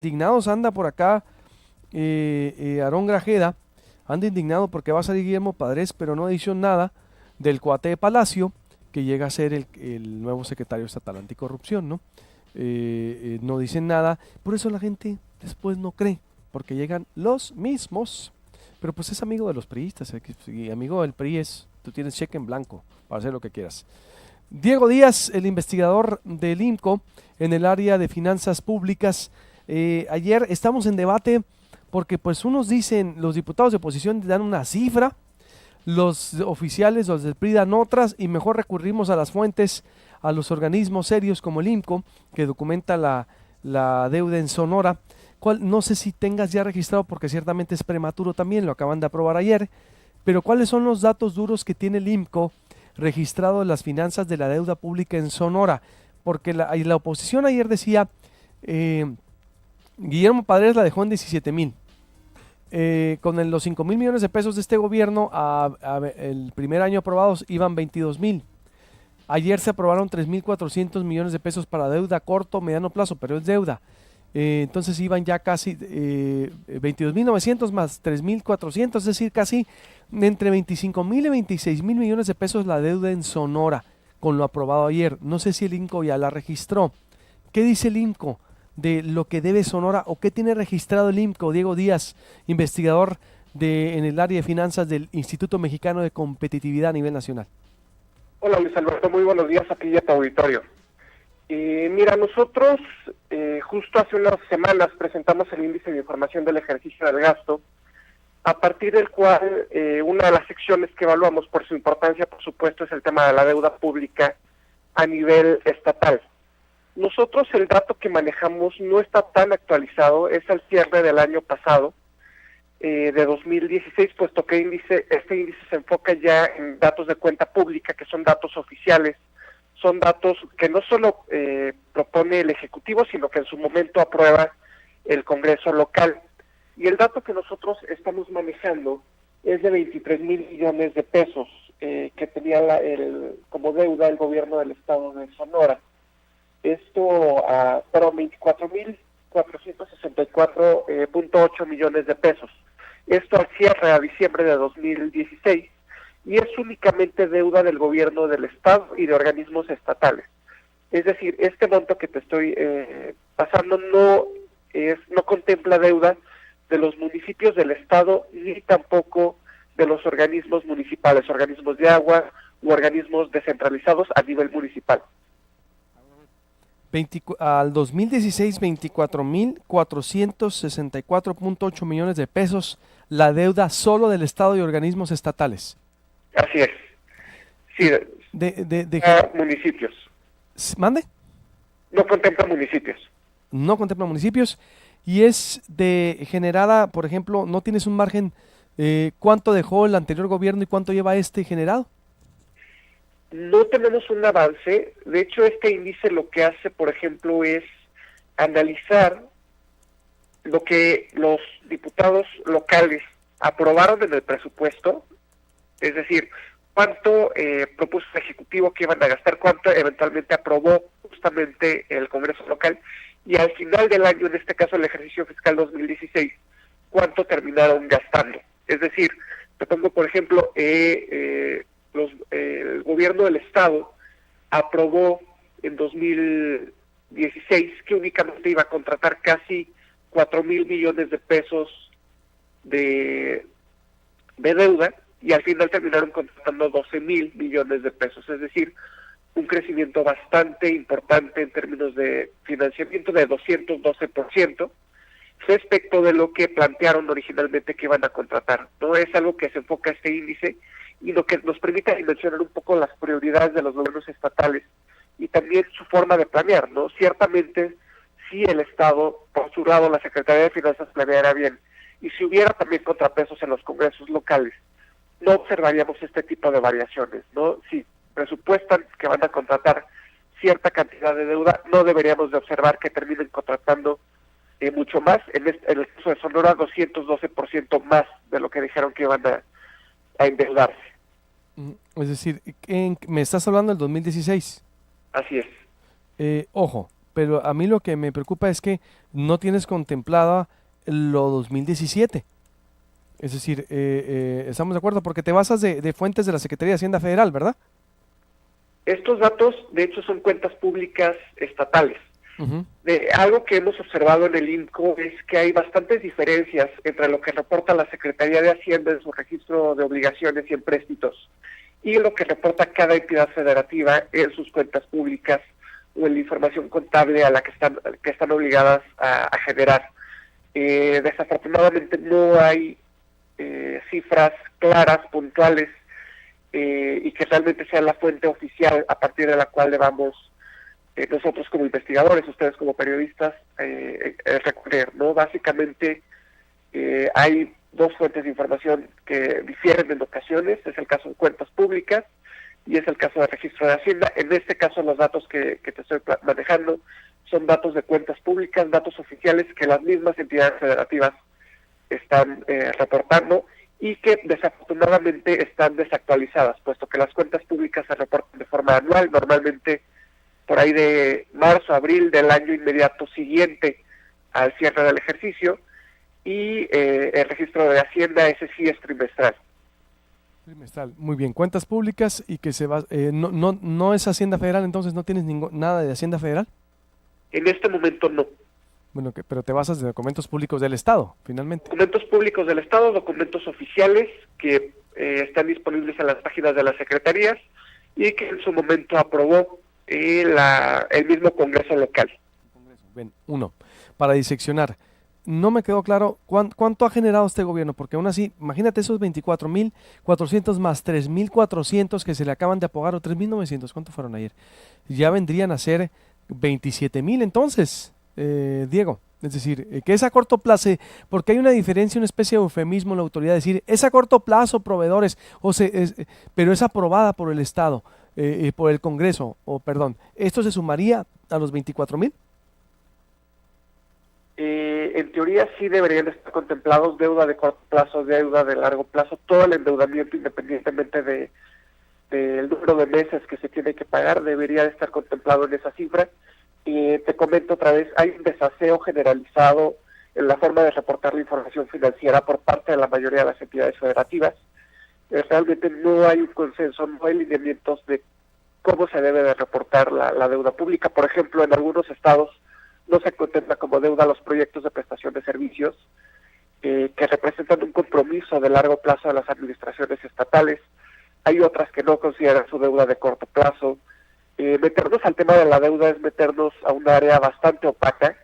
Indignados anda por acá Aarón Grajeda, anda indignado porque va a salir Guillermo Padres, pero no ha dicho nada del cuate de Palacio, que llega a ser el nuevo secretario estatal anticorrupción, ¿no? No dicen nada, por eso la gente después no cree, porque llegan los mismos. Pero pues es amigo de los priistas, y amigo del PRI es, tú tienes cheque en blanco para hacer lo que quieras. Diego Díaz, el investigador del INCO en el área de finanzas públicas. Ayer estamos en debate porque pues unos dicen, los diputados de oposición dan una cifra, los oficiales, los del PRI dan otras y mejor recurrimos a las fuentes, a los organismos serios como el INCO, que documenta la deuda en Sonora. No sé si tengas ya registrado porque ciertamente es prematuro también, lo acaban de aprobar ayer, pero ¿cuáles son los datos duros que tiene el INCO registrado en las finanzas de la deuda pública en Sonora? Porque la oposición ayer decía, Guillermo Padres la dejó en 17,000. Con los 5,000 millones de pesos de este gobierno, el primer año aprobados iban 22,000. Ayer se aprobaron 3,400 millones de pesos para deuda corto, mediano plazo, pero es deuda. Entonces iban ya casi 22,900 más 3,400, es decir, casi entre 25,000 y 26,000 millones de pesos la deuda en Sonora, con lo aprobado ayer. No sé si el INCO ya la registró. ¿Qué dice el INCO de lo que debe Sonora o qué tiene registrado el INCO? Diego Díaz, investigador en el área de finanzas del Instituto Mexicano de Competitividad a nivel nacional. Hola Luis Alberto, muy buenos días aquí a tu auditorio. Mira, nosotros justo hace unas semanas presentamos el índice de información del ejercicio del gasto, a partir del cual una de las secciones que evaluamos por su importancia, por supuesto, es el tema de la deuda pública a nivel estatal. Nosotros el dato que manejamos no está tan actualizado, es al cierre del año pasado, de 2016, puesto que este índice se enfoca ya en datos de cuenta pública, que son datos oficiales, son datos que no solo propone el Ejecutivo, sino que en su momento aprueba el Congreso local. Y el dato que nosotros estamos manejando es de 23,000 millones de pesos que tenía como deuda el gobierno del estado de Sonora. Esto, perdón, 24,464.8 millones de pesos. Esto al cierre a diciembre de 2016 y es únicamente deuda del gobierno del estado y de organismos estatales. Es decir, este monto que te estoy pasando no contempla deuda de los municipios del estado ni tampoco de los organismos municipales, organismos de agua u organismos descentralizados a nivel municipal. Al 2016, 24,464.8 millones de pesos la deuda solo del Estado y organismos estatales. Así es. Sí, municipios. ¿Mande? No contempla municipios. No contempla municipios y es generada, por ejemplo, ¿no tienes un margen? ¿Cuánto dejó el anterior gobierno y cuánto lleva este generado? No tenemos un avance. De hecho, este índice lo que hace, por ejemplo, es analizar lo que los diputados locales aprobaron en el presupuesto, es decir, cuánto propuso el Ejecutivo que iban a gastar, cuánto eventualmente aprobó justamente el Congreso local, y al final del año, en este caso el ejercicio fiscal 2016, cuánto terminaron gastando. Es decir, te pongo por ejemplo, el gobierno del estado aprobó en 2016 que únicamente iba a contratar casi 4,000 millones de pesos de deuda, y al final terminaron contratando 12,000 millones de pesos, es decir, un crecimiento bastante importante en términos de financiamiento de 212% respecto de lo que plantearon originalmente que iban a contratar. No es algo que se enfoca este índice y lo que nos permite dimensionar un poco las prioridades de los gobiernos estatales y también su forma de planear, ¿no? Ciertamente, si el Estado, por su lado, la Secretaría de Finanzas planeara bien, y si hubiera también contrapesos en los congresos locales, no observaríamos este tipo de variaciones, ¿no? Si presupuestan que van a contratar cierta cantidad de deuda, no deberíamos de observar que terminen contratando mucho más, en el caso de Sonora 212% más de lo que dijeron que iban a endeudarse. Es decir, me estás hablando del 2016. Así es. Ojo, pero a mí lo que me preocupa es que no tienes contemplada lo 2017. Es decir, estamos de acuerdo porque te basas de fuentes de la Secretaría de Hacienda Federal, ¿verdad? Estos datos, de hecho, son cuentas públicas estatales. Ujú. Algo que hemos observado en el INCO es que hay bastantes diferencias entre lo que reporta la Secretaría de Hacienda en su registro de obligaciones y empréstitos y lo que reporta cada entidad federativa en sus cuentas públicas o en la información contable a la que están obligadas a generar. Desafortunadamente no hay cifras claras, puntuales, y que realmente sea la fuente oficial a partir de la cual le vamos nosotros como investigadores, ustedes como periodistas, recurrir, ¿no? Básicamente hay dos fuentes de información que difieren en ocasiones, es el caso de cuentas públicas y es el caso de registro de Hacienda. En este caso los datos que te estoy manejando son datos de cuentas públicas, datos oficiales que las mismas entidades federativas están reportando y que desafortunadamente están desactualizadas, puesto que las cuentas públicas se reportan de forma anual, normalmente por ahí de marzo, abril del año inmediato siguiente al cierre del ejercicio, y el registro de Hacienda, ese sí es trimestral. Trimestral, muy bien. Cuentas públicas y que se va, no es Hacienda Federal, entonces no tienes nada de Hacienda Federal. En este momento no. Bueno, pero te basas de documentos públicos del Estado, finalmente. Documentos públicos del Estado, documentos oficiales que están disponibles en las páginas de las secretarías y que en su momento aprobó el mismo Congreso local. Bien, uno, para diseccionar, no me quedó claro cuánto ha generado este gobierno, porque aún así, imagínate esos 24.400 más 3.400 que se le acaban de aprobar, o 3.900, ¿cuánto fueron ayer? Ya vendrían a ser 27.000 entonces, Diego. Es decir, que es a corto plazo, porque hay una diferencia, una especie de eufemismo en la autoridad, decir, es a corto plazo, proveedores, pero es aprobada por el Estado, por el Congreso, ¿esto se sumaría a los 24.000? En teoría sí deberían estar contemplados deuda de corto plazo, deuda de largo plazo, todo el endeudamiento independientemente del número de meses que se tiene que pagar debería de estar contemplado en esa cifra. Te comento otra vez, hay un desaseo generalizado en la forma de reportar la información financiera por parte de la mayoría de las entidades federativas. Realmente no hay un consenso, no hay lineamientos de cómo se debe de reportar la deuda pública. Por ejemplo, en algunos estados no se contempla como deuda los proyectos de prestación de servicios que representan un compromiso de largo plazo de las administraciones estatales. Hay otras que no consideran su deuda de corto plazo. Meternos al tema de la deuda es meternos a un área bastante opaca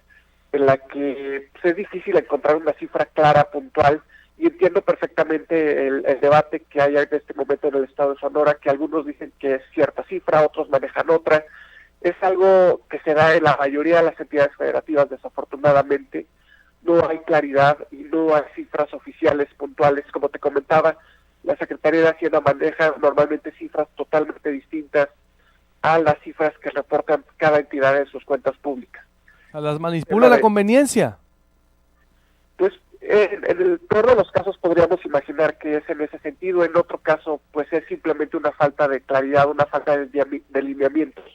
en la que es difícil encontrar una cifra clara, puntual, y entiendo perfectamente el debate que hay en este momento en el estado de Sonora, que algunos dicen que es cierta cifra, otros manejan otra. Es algo que se da en la mayoría de las entidades federativas, desafortunadamente. No hay claridad y no hay cifras oficiales puntuales. Como te comentaba, la Secretaría de Hacienda maneja normalmente cifras totalmente distintas a las cifras que reportan cada entidad en sus cuentas públicas. ¿A las manipula la conveniencia? Pues en el peor de los casos podríamos imaginar que es en ese sentido. En otro caso, pues es simplemente una falta de claridad, una falta de lineamientos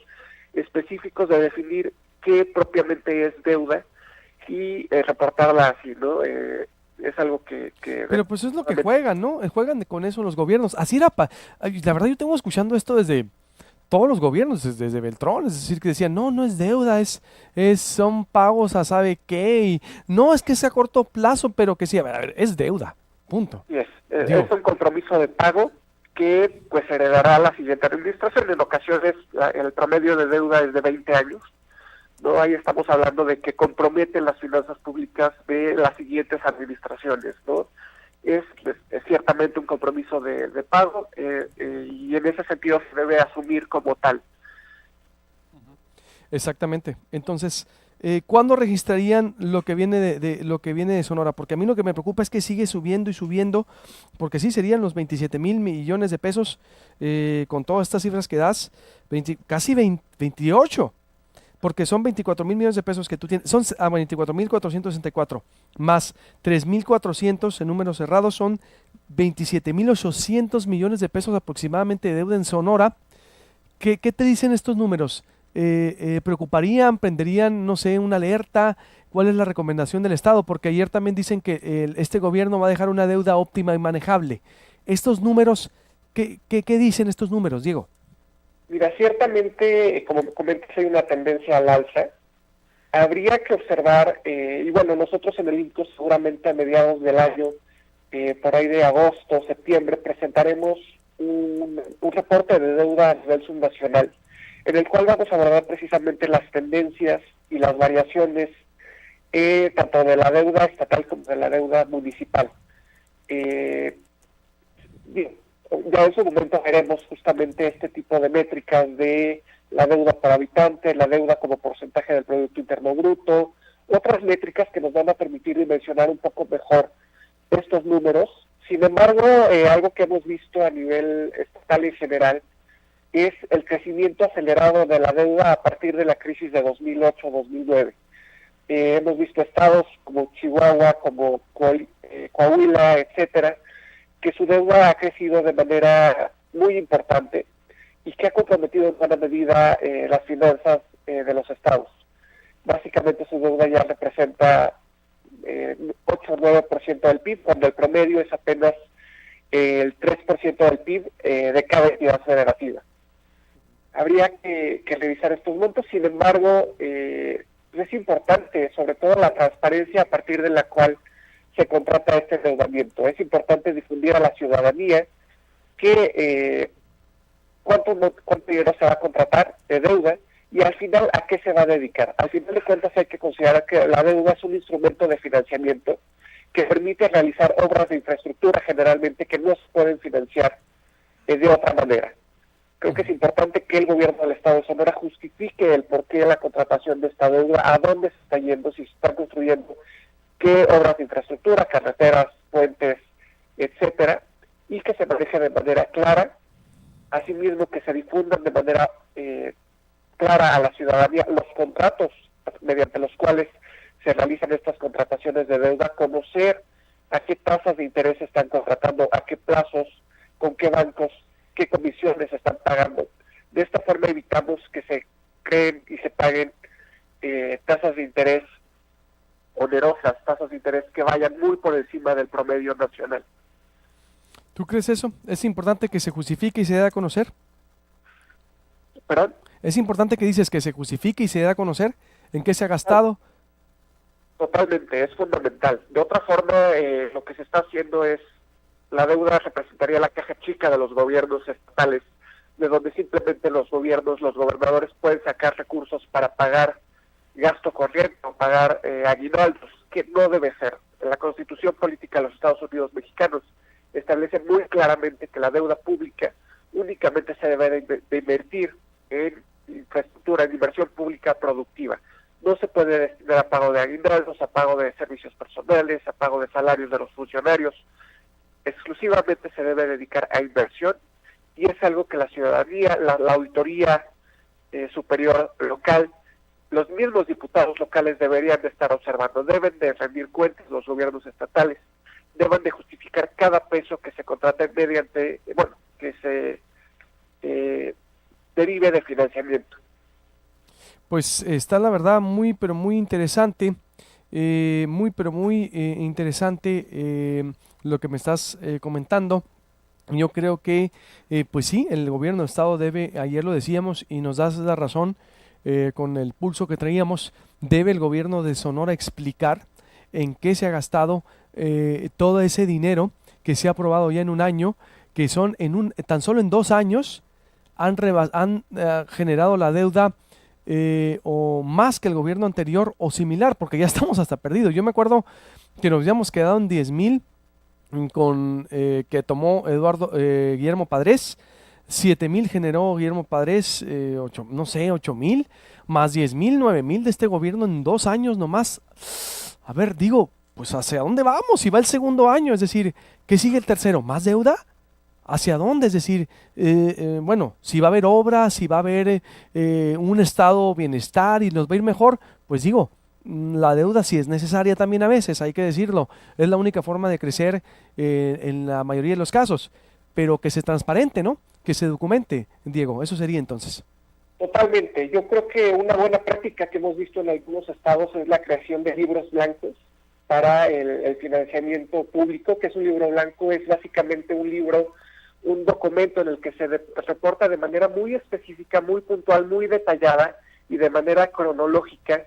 específicos de definir qué propiamente es deuda y reportarla así, ¿no? Es algo que Pero pues es lo que juegan, ¿no? Juegan con eso los gobiernos. Así era, la verdad yo tengo escuchando esto desde todos los gobiernos, desde Beltrón, es decir, que decían, no es deuda, son pagos a sabe qué, y no es que sea a corto plazo, pero que sí, a ver, es deuda, punto. Sí, es un compromiso de pago que pues heredará a la siguiente administración. En ocasiones el promedio de deuda es de 20 años, ¿no? Ahí estamos hablando de que comprometen las finanzas públicas de las siguientes administraciones, ¿no? Es ciertamente un compromiso de pago y en ese sentido se debe asumir como tal. Exactamente. Entonces, ¿cuándo registrarían lo que viene de Sonora? Porque a mí lo que me preocupa es que sigue subiendo y subiendo, porque sí serían los 27.000 millones de pesos con todas estas cifras que das, casi 28. Porque son 24.000 millones de pesos que tú tienes, son 24.464, más 3.400 en números cerrados, son 27.800 millones de pesos aproximadamente de deuda en Sonora. ¿Qué te dicen estos números? preocuparían, prenderían, no sé, una alerta? ¿Cuál es la recomendación del Estado? Porque ayer también dicen que este gobierno va a dejar una deuda óptima y manejable. Estos números, ¿qué dicen estos números, Diego? Mira, ciertamente, como comentas, hay una tendencia al alza. Habría que observar, y bueno, nosotros en el INCO seguramente a mediados del año, por ahí de agosto, septiembre, presentaremos un reporte de deuda a nivel subnacional, en el cual vamos a abordar precisamente las tendencias y las variaciones, tanto de la deuda estatal como de la deuda municipal. Bien, ya en su momento veremos justamente este tipo de métricas de la deuda por habitante, la deuda como porcentaje del Producto Interno Bruto, otras métricas que nos van a permitir dimensionar un poco mejor estos números. Sin embargo, algo que hemos visto a nivel estatal y general es el crecimiento acelerado de la deuda a partir de la crisis de 2008-2009. Hemos visto estados como Chihuahua, como Coahuila, etcétera, que su deuda ha crecido de manera muy importante y que ha comprometido en buena medida las finanzas de los estados. Básicamente su deuda ya representa 8 o 9% del PIB, cuando el promedio es apenas el 3% del PIB de cada entidad federativa. Habría que revisar estos montos, sin embargo, es importante, sobre todo la transparencia a partir de la cual se contrata este endeudamiento. Es importante difundir a la ciudadanía que cuánto dinero se va a contratar de deuda y al final a qué se va a dedicar. Al final de cuentas hay que considerar que la deuda es un instrumento de financiamiento que permite realizar obras de infraestructura generalmente que no se pueden financiar de otra manera. Creo que es importante que el gobierno del Estado de Sonora justifique el porqué de la contratación de esta deuda, a dónde se está yendo, si se están construyendo qué obras de infraestructura, carreteras, puentes, etcétera, y que se maneje de manera clara, asimismo que se difundan de manera clara a la ciudadanía los contratos mediante los cuales se realizan estas contrataciones de deuda, conocer a qué tasas de interés se están contratando, a qué plazos, con qué bancos, qué comisiones están pagando. De esta forma evitamos que se creen y se paguen tasas de interés onerosas, tasas de interés que vayan muy por encima del promedio nacional. ¿Tú crees eso? ¿Es importante que se justifique y se dé a conocer? ¿Perdón? ¿Es importante que dices que se justifique y se dé a conocer en qué se ha gastado? Totalmente, es fundamental. De otra forma, lo que se está haciendo es, la deuda representaría la caja chica de los gobiernos estatales, de donde simplemente los gobernadores pueden sacar recursos para pagar gasto corriente o pagar aguinaldos, que no debe ser. La Constitución Política de los Estados Unidos Mexicanos establece muy claramente que la deuda pública únicamente se debe de invertir en infraestructura, en inversión pública productiva. No se puede destinar a pago de aguinaldos, a pago de servicios personales, a pago de salarios de los funcionarios. Exclusivamente se debe dedicar a inversión y es algo que la ciudadanía, la auditoría superior local, los mismos diputados locales deberían de estar observando, deben de rendir cuentas los gobiernos estatales, deben de justificar cada peso que se contrate mediante, que se derive de financiamiento. Pues está la verdad muy, pero muy interesante, muy interesante lo que me estás comentando. Yo creo que, pues sí, el gobierno del estado debe, ayer lo decíamos y nos das la razón, con el pulso que traíamos, debe el gobierno de Sonora explicar en qué se ha gastado todo ese dinero que se ha aprobado ya en un año, que son tan solo en 2 años han generado la deuda o más que el gobierno anterior o similar, porque ya estamos hasta perdidos. Yo me acuerdo que nos habíamos quedado en 10,000 con que tomó Guillermo Padres. 7,000 generó Guillermo Padres, 8,000, más 10,000, 9,000 de este gobierno en 2 años nomás. A ver, digo, pues ¿hacia dónde vamos? Si va el segundo año, es decir, ¿qué sigue el tercero? ¿Más deuda? ¿Hacia dónde? Es decir, si va a haber obras, si va a haber un estado bienestar y nos va a ir mejor, pues digo, la deuda sí es necesaria también a veces, hay que decirlo. Es la única forma de crecer en la mayoría de los casos, pero que sea transparente, ¿no? Que se documente, Diego, eso sería entonces. Totalmente. Yo creo que una buena práctica que hemos visto en algunos estados es la creación de libros blancos para el financiamiento público, que es un libro blanco, es básicamente un libro, un documento en el que se reporta de manera muy específica, muy puntual, muy detallada y de manera cronológica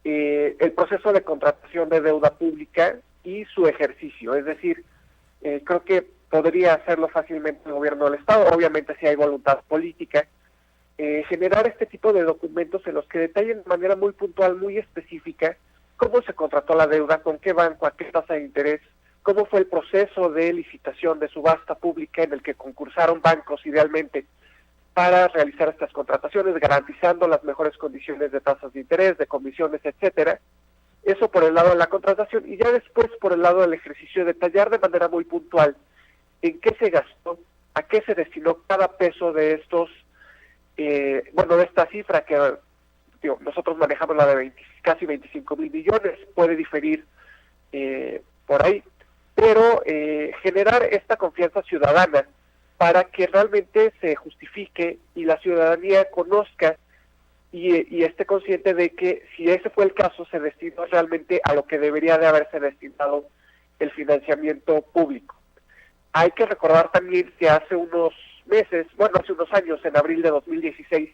el proceso de contratación de deuda pública y su ejercicio. Es decir, creo que podría hacerlo fácilmente el gobierno del Estado, obviamente si hay voluntad política, generar este tipo de documentos en los que detallen de manera muy puntual, muy específica, cómo se contrató la deuda, con qué banco, a qué tasa de interés, cómo fue el proceso de licitación, de subasta pública en el que concursaron bancos idealmente para realizar estas contrataciones, garantizando las mejores condiciones de tasas de interés, de comisiones, etcétera. Eso por el lado de la contratación, y ya después por el lado del ejercicio, detallar de manera muy puntual en qué se gastó, a qué se destinó cada peso de estos, de esta cifra que nosotros manejamos la de casi 25 mil millones, puede diferir por ahí, pero generar esta confianza ciudadana para que realmente se justifique y la ciudadanía conozca y esté consciente de que si ese fue el caso, se destinó realmente a lo que debería de haberse destinado el financiamiento público. Hay que recordar también que hace unos años, en abril de 2016,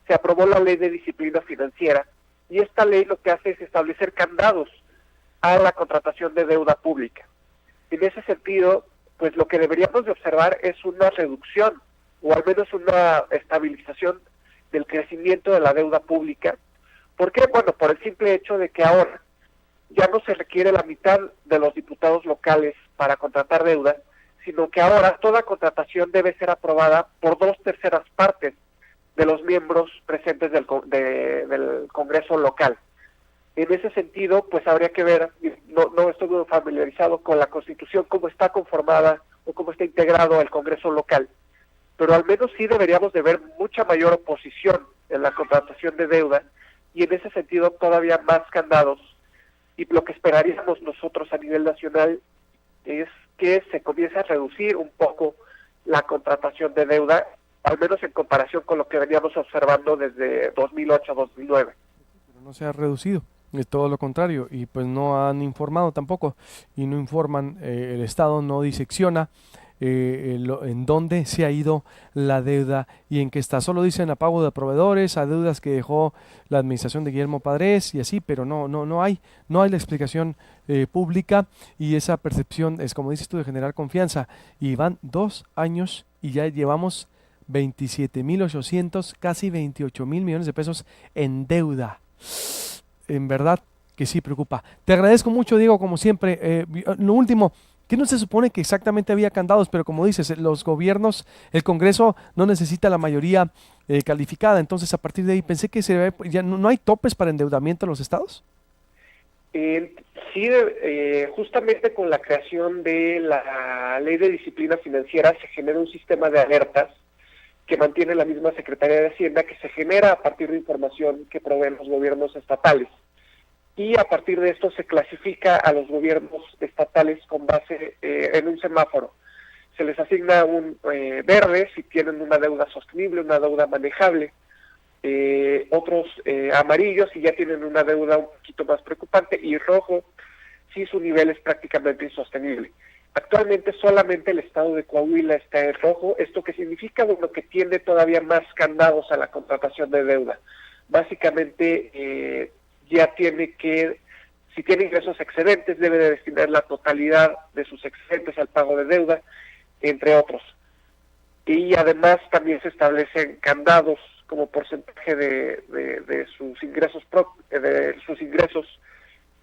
se aprobó la Ley de Disciplina Financiera, y esta ley lo que hace es establecer candados a la contratación de deuda pública. En ese sentido, pues lo que deberíamos de observar es una reducción, o al menos una estabilización del crecimiento de la deuda pública. ¿Por qué? Bueno, por el simple hecho de que ahora ya no se requiere la mitad de los diputados locales para contratar deuda, sino que ahora toda contratación debe ser aprobada por 2/3 partes de los miembros presentes del Congreso local. En ese sentido, pues habría que ver, no estoy muy familiarizado con la Constitución, cómo está conformada o cómo está integrado el Congreso local, pero al menos sí deberíamos de ver mucha mayor oposición en la contratación de deuda, y en ese sentido todavía más candados, y lo que esperaríamos nosotros a nivel nacional es que se comience a reducir un poco la contratación de deuda, al menos en comparación con lo que veníamos observando desde 2008 a 2009. Pero no se ha reducido, es todo lo contrario, y pues no han informado tampoco, y no informan, el Estado no disecciona en dónde se ha ido la deuda y en qué está. Solo dicen a pago de proveedores, a deudas que dejó la administración de Guillermo Padres y así, pero no hay la explicación pública, y esa percepción es, como dices tú, de generar confianza. Y van 2 años y ya llevamos 27.800, casi 28.000 millones de pesos en deuda. En verdad que sí preocupa. Te agradezco mucho, Diego, como siempre. Lo último, que no se supone que exactamente había candados, pero como dices, los gobiernos, el Congreso no necesita la mayoría calificada, entonces a partir de ahí pensé que ya no hay topes para endeudamiento en los estados. Sí, justamente con la creación de la Ley de Disciplina Financiera se genera un sistema de alertas que mantiene la misma Secretaría de Hacienda, que se genera a partir de información que proveen los gobiernos estatales. Y a partir de esto se clasifica a los gobiernos estatales con base en un semáforo. Se les asigna un verde si tienen una deuda sostenible, una deuda manejable, otros amarillos si ya tienen una deuda un poquito más preocupante, y rojo si su nivel es prácticamente insostenible. Actualmente solamente el estado de Coahuila está en rojo, esto que significa, bueno, que tiene todavía más candados a la contratación de deuda. Básicamente ya tiene que, si tiene ingresos excedentes, debe de destinar la totalidad de sus excedentes al pago de deuda, entre otros. Y además también se establecen candados como porcentaje de sus ingresos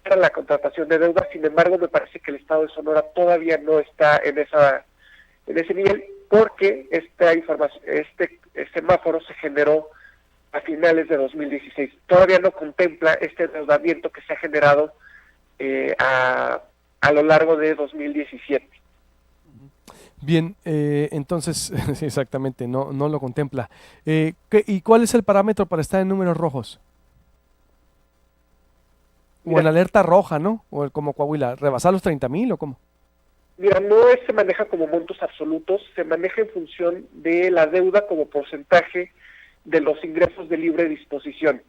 para la contratación de deuda. Sin embargo, me parece que el estado de Sonora todavía no está en ese nivel, porque este semáforo se generó a finales de 2016. Todavía no contempla este endeudamiento que se ha generado a lo largo de 2017. Bien, entonces, sí, exactamente, no lo contempla. ¿Y cuál es el parámetro para estar en números rojos? O en alerta roja, ¿no? O como Coahuila, ¿rebasar los 30,000 o cómo? Mira, no se maneja como montos absolutos, se maneja en función de la deuda como porcentaje de los ingresos de libre disposición.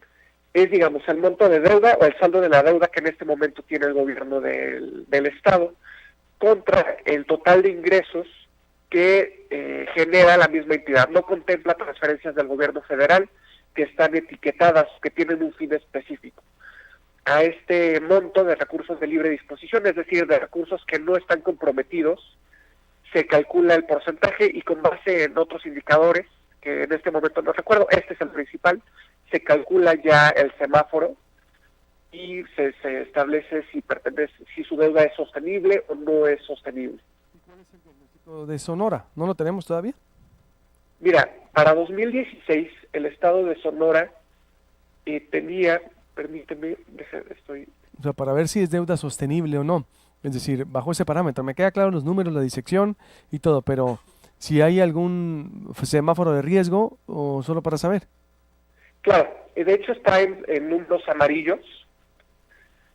Es, digamos, el monto de deuda o el saldo de la deuda que en este momento tiene el gobierno del Estado contra el total de ingresos que genera la misma entidad. No contempla transferencias del gobierno federal que están etiquetadas, que tienen un fin específico. A este monto de recursos de libre disposición, es decir, de recursos que no están comprometidos, se calcula el porcentaje y con base en otros indicadores, que en este momento no recuerdo, este es el principal, se calcula ya el semáforo y se establece si su deuda es sostenible o no es sostenible. ¿Cuál es el diagnóstico de Sonora? ¿No lo tenemos todavía? Mira, para 2016 el estado de Sonora tenía, permíteme, O sea, para ver si es deuda sostenible o no. Es decir, bajo ese parámetro. Me queda claro los números, la disección y todo, pero si hay algún semáforo de riesgo o solo para saber. Claro, de hecho está en números amarillos.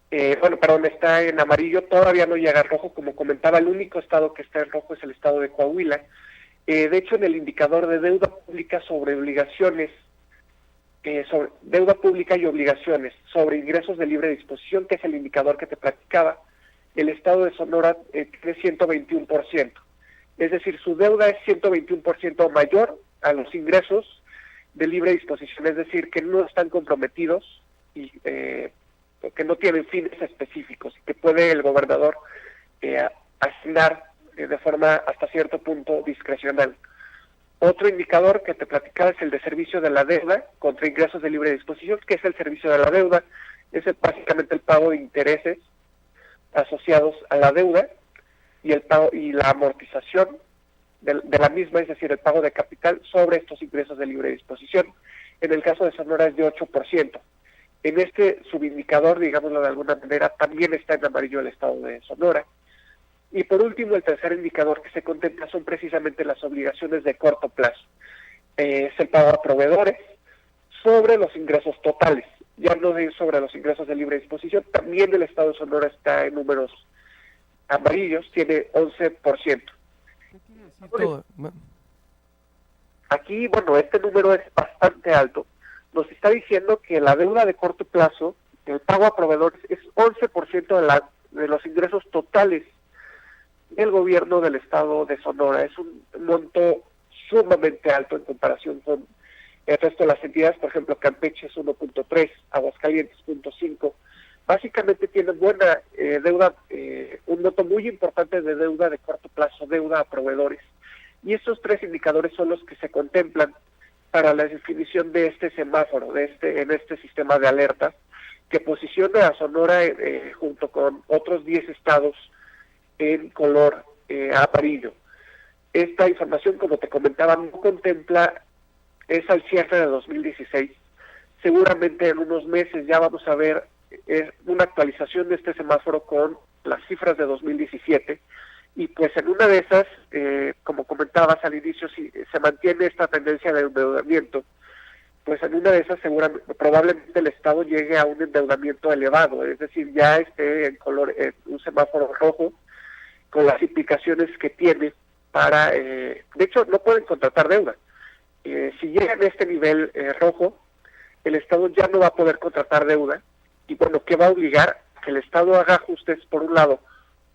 Está en amarillo, todavía no llega a rojo. Como comentaba, el único estado que está en rojo es el estado de Coahuila. De hecho, en el indicador de deuda pública sobre obligaciones, sobre deuda pública y obligaciones sobre ingresos de libre disposición, que es el indicador que te platicaba, el estado de Sonora tiene 121%. Es decir, su deuda es 121% mayor a los ingresos de libre disposición, es decir, que no están comprometidos y que no tienen fines específicos, que puede el gobernador asignar de forma hasta cierto punto discrecional. Otro indicador que te platicaba es el de servicio de la deuda contra ingresos de libre disposición. ¿Qué es el servicio de la deuda? Es básicamente el pago de intereses asociados a la deuda y el pago y la amortización de la misma, es decir, el pago de capital sobre estos ingresos de libre disposición. En el caso de Sonora es de 8%. En este subindicador, digámoslo de alguna manera, también está en amarillo el estado de Sonora. Y por último, el tercer indicador que se contempla son precisamente las obligaciones de corto plazo. Es el pago a proveedores sobre los ingresos totales, ya no sobre los ingresos de libre disposición. También el estado de Sonora está en números amarillos, tiene 11%. ¿Qué quiere decir todo? Aquí, este número es bastante alto. Nos está diciendo que la deuda de corto plazo, el pago a proveedores, es 11% de los ingresos totales del gobierno del estado de Sonora. Es un monto sumamente alto en comparación con el resto de las entidades. Por ejemplo, Campeche es 1.3, Aguascalientes 0.5. Básicamente tienen buena deuda, un monto muy importante de deuda de corto plazo, deuda a proveedores. Y estos tres indicadores son los que se contemplan para la definición de este semáforo, en este sistema de alertas, que posiciona a Sonora junto con otros 10 estados en color amarillo. Esta información, como te comentaba, no contempla, es al cierre de 2016. Seguramente en unos meses ya vamos a ver una actualización de este semáforo con las cifras de 2017, y pues en una de esas, como comentabas al inicio, si se mantiene esta tendencia de endeudamiento, pues en una de esas probablemente el Estado llegue a un endeudamiento elevado, es decir, ya esté en un semáforo rojo, con las implicaciones que tiene para, de hecho no pueden contratar deuda. Si llegan a este nivel rojo, el Estado ya no va a poder contratar deuda, y ¿qué va a obligar? Que el Estado haga ajustes, por un lado,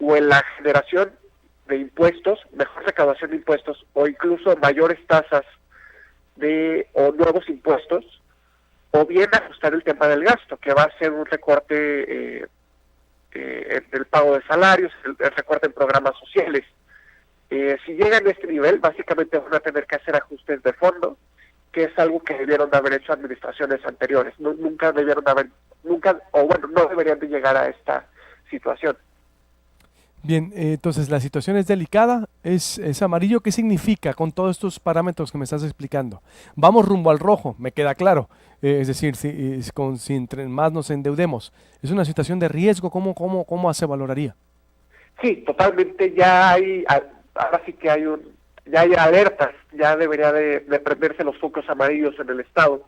o en la generación de impuestos, mejor recaudación de impuestos, o incluso mayores tasas o nuevos impuestos, o bien ajustar el tema del gasto, que va a ser un recorte en el pago de salarios, el recorte en programas sociales. Si llegan a este nivel, básicamente van a tener que hacer ajustes de fondo, que es algo que debieron de haber hecho administraciones anteriores. No deberían de llegar a esta situación. Bien, entonces la situación es delicada, es amarillo. ¿Qué significa con todos estos parámetros que me estás explicando? Vamos rumbo al rojo, me queda claro. Es decir, si entre más nos endeudemos, ¿es una situación de riesgo? ¿Cómo se valoraría? Sí, totalmente. Ahora sí que ya hay alertas, ya debería de prenderse los focos amarillos en el estado.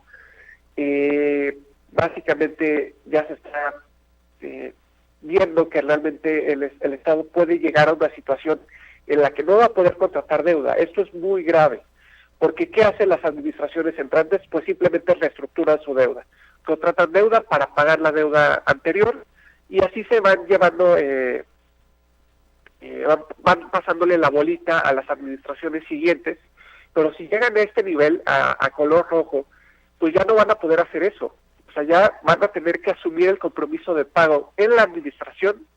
Básicamente ya se está viendo que realmente el Estado puede llegar a una situación en la que no va a poder contratar deuda. Esto es muy grave, porque ¿qué hacen las administraciones entrantes? Pues simplemente reestructuran su deuda, contratan deuda para pagar la deuda anterior y así se van llevando, van pasándole la bolita a las administraciones siguientes, pero si llegan a este nivel, a color rojo, pues ya no van a poder hacer eso. O sea, ya van a tener que asumir el compromiso de pago en la administración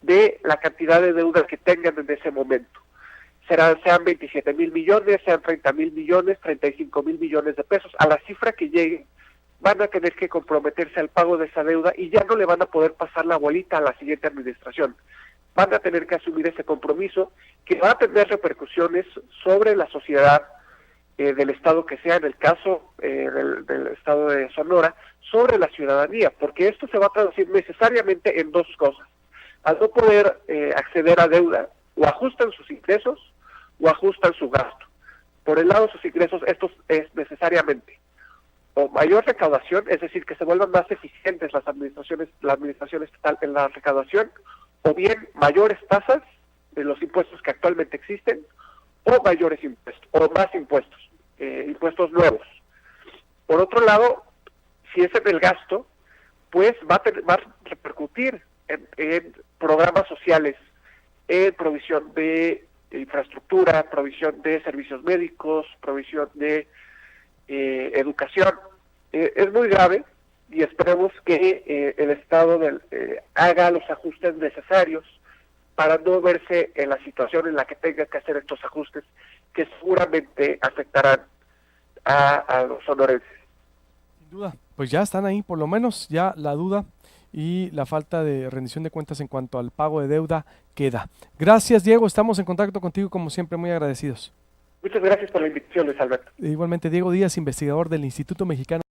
de la cantidad de deuda que tengan en ese momento. Sean 27,000 millones, sean 30,000 millones, 35,000 millones de pesos. A la cifra que lleguen, van a tener que comprometerse al pago de esa deuda y ya no le van a poder pasar la bolita a la siguiente administración. Van a tener que asumir ese compromiso que va a tener repercusiones sobre la sociedad del estado que sea, en el caso del estado de Sonora, sobre la ciudadanía, porque esto se va a traducir necesariamente en dos cosas. Al no poder acceder a deuda, o ajustan sus ingresos o ajustan su gasto. Por el lado de sus ingresos, esto es necesariamente o mayor recaudación, es decir, que se vuelvan más eficientes la administración estatal en la recaudación, o bien mayores tasas de los impuestos que actualmente existen, o mayores impuestos, o más impuestos, impuestos nuevos. Por otro lado, si es en el gasto, pues va a repercutir en programas sociales, en provisión de infraestructura, provisión de servicios médicos, provisión de educación. Es muy grave y esperemos que el Estado haga los ajustes necesarios para no verse en la situación en la que tenga que hacer estos ajustes que seguramente afectarán a los sonorenses. Sin duda, pues ya están ahí, por lo menos ya la duda y la falta de rendición de cuentas en cuanto al pago de deuda queda. Gracias, Diego, estamos en contacto contigo como siempre, muy agradecidos. Muchas gracias por la invitación, Luis Alberto. Igualmente, Diego Díaz, investigador del Instituto Mexicano